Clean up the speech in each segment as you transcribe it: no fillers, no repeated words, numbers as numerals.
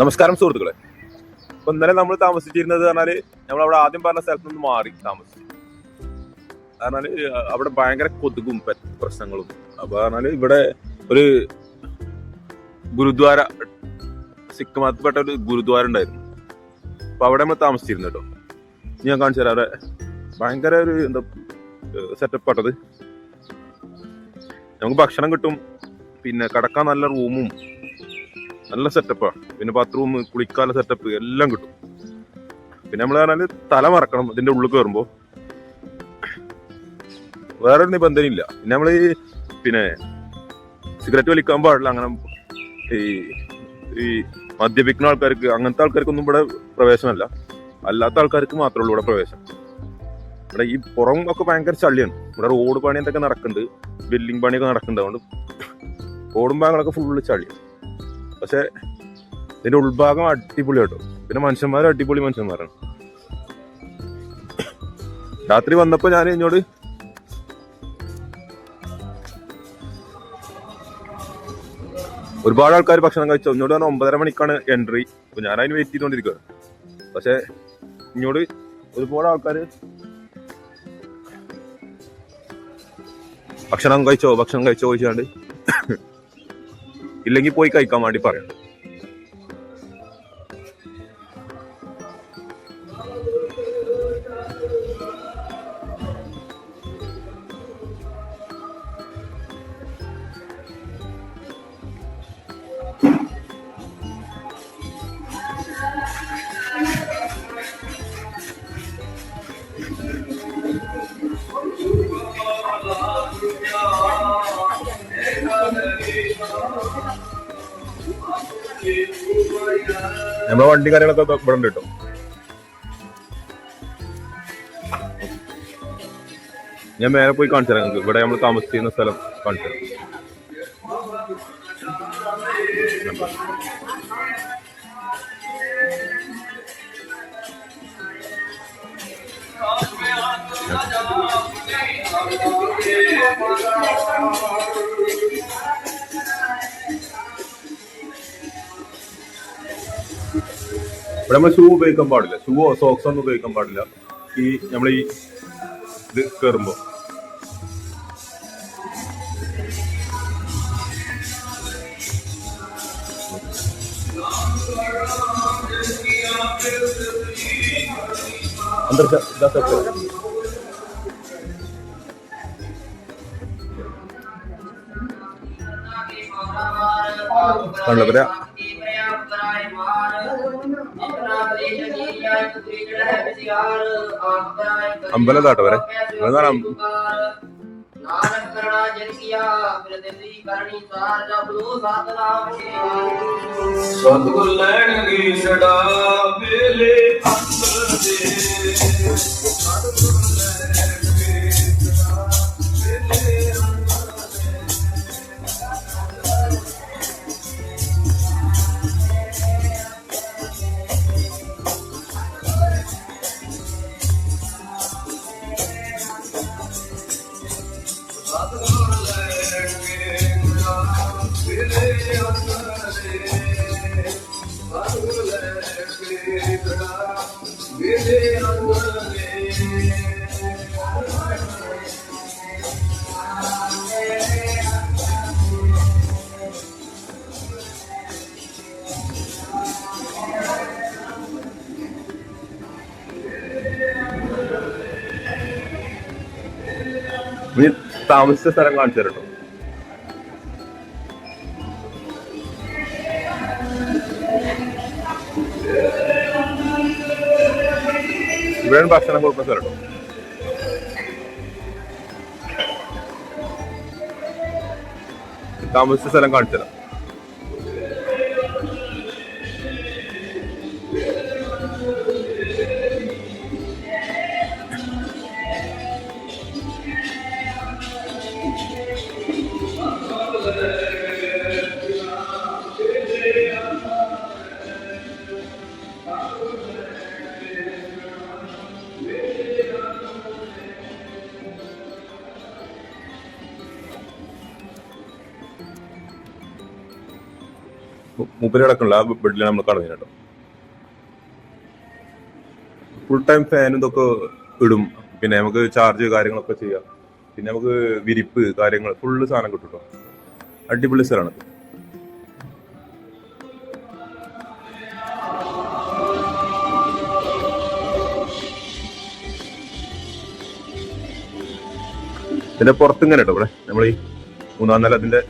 നമസ്കാരം സുഹൃത്തുക്കളെ. അപ്പൊ ഇന്നലെ നമ്മൾ താമസിച്ചിരുന്നത് പറഞ്ഞാല് നമ്മളവിടെ ആദ്യം പറഞ്ഞ സ്ഥലത്ത് നിന്ന് മാറി താമസിച്ചു. പറഞ്ഞാല് അവിടെ ഭയങ്കര കൊതുകും പ്രശ്നങ്ങളും. അപ്പൊ പറഞ്ഞാല് ഇവിടെ ഒരു ഗുരുദ്വാര, സിഖ് മതത്തിൽപ്പെട്ട ഒരു ഗുരുദ്വാര ഉണ്ടായിരുന്നു. അപ്പൊ അവിടെ നമ്മൾ താമസിച്ചിരുന്നു കേട്ടോ. ഞാൻ കാണിച്ചു തരാം. അവിടെ ഭയങ്കര ഒരു എന്താ സെറ്റപ്പ് ആട്ടത്. നമുക്ക് ഭക്ഷണം കിട്ടും, പിന്നെ കിടക്കാൻ നല്ല റൂമും നല്ല സെറ്റപ്പാ, പിന്നെ ബാത്റൂം, കുളിക്കാല സെറ്റപ്പ് എല്ലാം കിട്ടും. പിന്നെ നമ്മൾ പറഞ്ഞാല് തല മറക്കണം ഇതിന്റെ ഉള്ളിൽ കയറുമ്പോ. വേറൊരു നിബന്ധനയില്ല. പിന്നെ നമ്മള് പിന്നെ സിഗരറ്റ് വലിക്കാൻ പാടില്ല. അങ്ങനെ ഈ മദ്യപിക്കുന്ന ആൾക്കാർക്ക്, അങ്ങനത്തെ ആൾക്കാർക്കൊന്നും ഇവിടെ പ്രവേശനമല്ല. അല്ലാത്ത ആൾക്കാർക്ക് മാത്രമേ ഉള്ളൂ ഇവിടെ പ്രവേശനം. ഇവിടെ ഈ പുറം ഒക്കെ ഭയങ്കര ചള്ളിയാണ്. ഇവിടെ റോഡ് പണി എന്തൊക്കെ നടക്കുന്നുണ്ട്, ബിൽഡിംഗ് പണിയൊക്കെ നടക്കുന്നുണ്ട്. അതുകൊണ്ട് റോഡും ഭാഗങ്ങളൊക്കെ ഫുള്ള് ചള്ളിയാണ്. പക്ഷെ ഇതിന്റെ ഉൾഭാഗം അടിപൊളി കേട്ടോ. പിന്നെ മനുഷ്യന്മാരും അടിപൊളി മനുഷ്യന്മാരാണ്. രാത്രി വന്നപ്പോ ഞാൻ എന്നോട് ഒരുപാട് ആൾക്കാർ ഭക്ഷണം കഴിച്ചു. എന്നോട് പറഞ്ഞാൽ 9:30 മണിക്കാണ് എൻട്രി. അപ്പൊ ഞാൻ അതിന് വെയിറ്റ് ചെയ്തോണ്ടിരിക്കുകയാണ്. പക്ഷെ ഇങ്ങോട്ട് ഒരുപാട് ആൾക്കാര് ഭക്ഷണം കഴിച്ചോ ചോദിച്ചാണ്ട് ഇല്ലെങ്കിൽ പോയി കഴിക്കാൻ വേണ്ടി പറയാം. നമ്മളെ വണ്ടി കാര്യങ്ങളൊക്കെ ഇവിടെ ഉണ്ട് കേട്ടോ. ഞാൻ മേലെ പോയി കാണിച്ചു തരാം നിങ്ങൾക്ക്. ഇവിടെ നമ്മൾ താമസിച്ചിരുന്ന സ്ഥലം കാണിച്ചു തരാം. ഇവിടെ നമ്മൾ ഷൂ ഉപയോഗിക്കാൻ പാടില്ല. ഷൂവോ സോക്സോ ഒന്നും ഉപയോഗിക്കാൻ പാടില്ല. ഈ നമ്മൾ ഈ ഇത് കയറുമ്പോ കണ്ടോ അമ്പലം കാട്ടോ വരെ. താമസിച്ച സ്ഥലം കാണിച്ചു തരട്ടോ. ഇവിടെ ഭക്ഷണം കൊടുക്കുന്ന സ്ഥലം കേട്ടോ. താമസിച്ച സ്ഥലം കാണിച്ചു തരാം. മൂപ്പര് കിടക്കണില്ല, ആ ബെഡിലാണ് നമ്മൾ കടന്നു കേട്ടോ. ഫുൾ ടൈം ഫാനും ഇതൊക്കെ ഇടും. പിന്നെ നമുക്ക് ചാർജ് കാര്യങ്ങളൊക്കെ ചെയ്യാം. പിന്നെ നമുക്ക് വിരിപ്പ് കാര്യങ്ങൾ ഫുള്ള് സാധനം കിട്ടും കേട്ടോ. അടിപൊളി സ്ഥലമാണ്. ഇതിന്റെ പുറത്ത് ഇങ്ങനെ കേട്ടോ, ഇവിടെ നമ്മൾ ഈ 3-ാം നില അതിന്റെ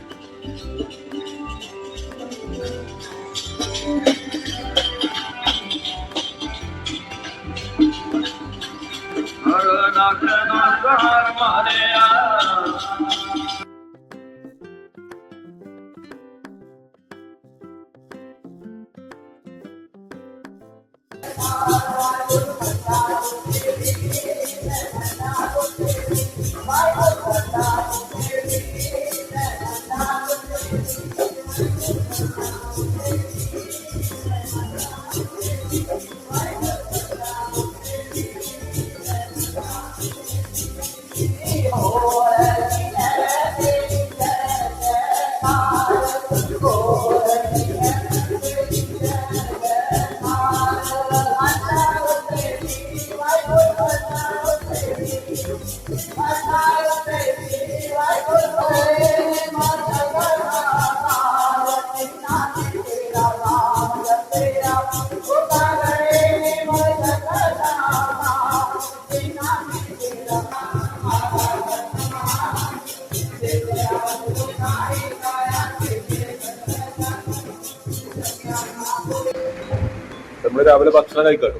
നമ്മള് രാവിലെ ഭക്ഷണം കഴിക്കാട്ടോ.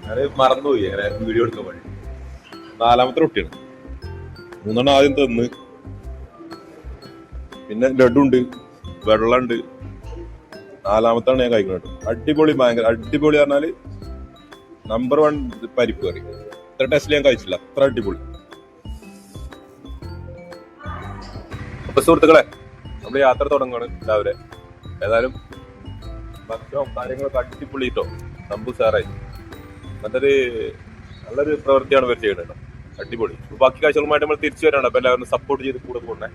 ഞാന് മറന്നുപോയി അങ്ങനെ വീഡിയോ എടുക്കാൻ വേണ്ടി. 4ാമത്തെ റൊട്ടിയാണ്. 3 ആദ്യം തിന്ന്, പിന്നെ ലഡുണ്ട്, വെള്ളമുണ്ട്. 4ാമത്താണ് ഞാൻ കഴിക്കുന്നത് കേട്ടോ. അടിപൊളി, ഭയങ്കര അടിപൊളി പറഞ്ഞാല് നമ്പർ 1 പരിപ്പ് കറി. ഇത്ര ടേസ്റ്റിൽ ഞാൻ കഴിച്ചില്ല, അത്ര അടിപൊളി. അപ്പൊ സുഹൃത്തുക്കളെ, നമ്മള് യാത്ര തുടങ്ങുകയാണ് രാവിലെ. ഏതായാലും ഭക്ഷണവും കാര്യങ്ങളൊക്കെ അടിപൊളി കേട്ടോ. നമ്പു സാറായി നല്ലൊരു പ്രവൃത്തിയാണ് ഇവർ ചെയ്യുന്നത് കേട്ടോ. അടിപൊളി. ബാക്കി കാഴ്ചകളുമായിട്ട് നമ്മൾ തിരിച്ചു വരാണ്. അപ്പൊ എല്ലാവരും സപ്പോർട്ട് ചെയ്ത് കൂടെ പോകണേ.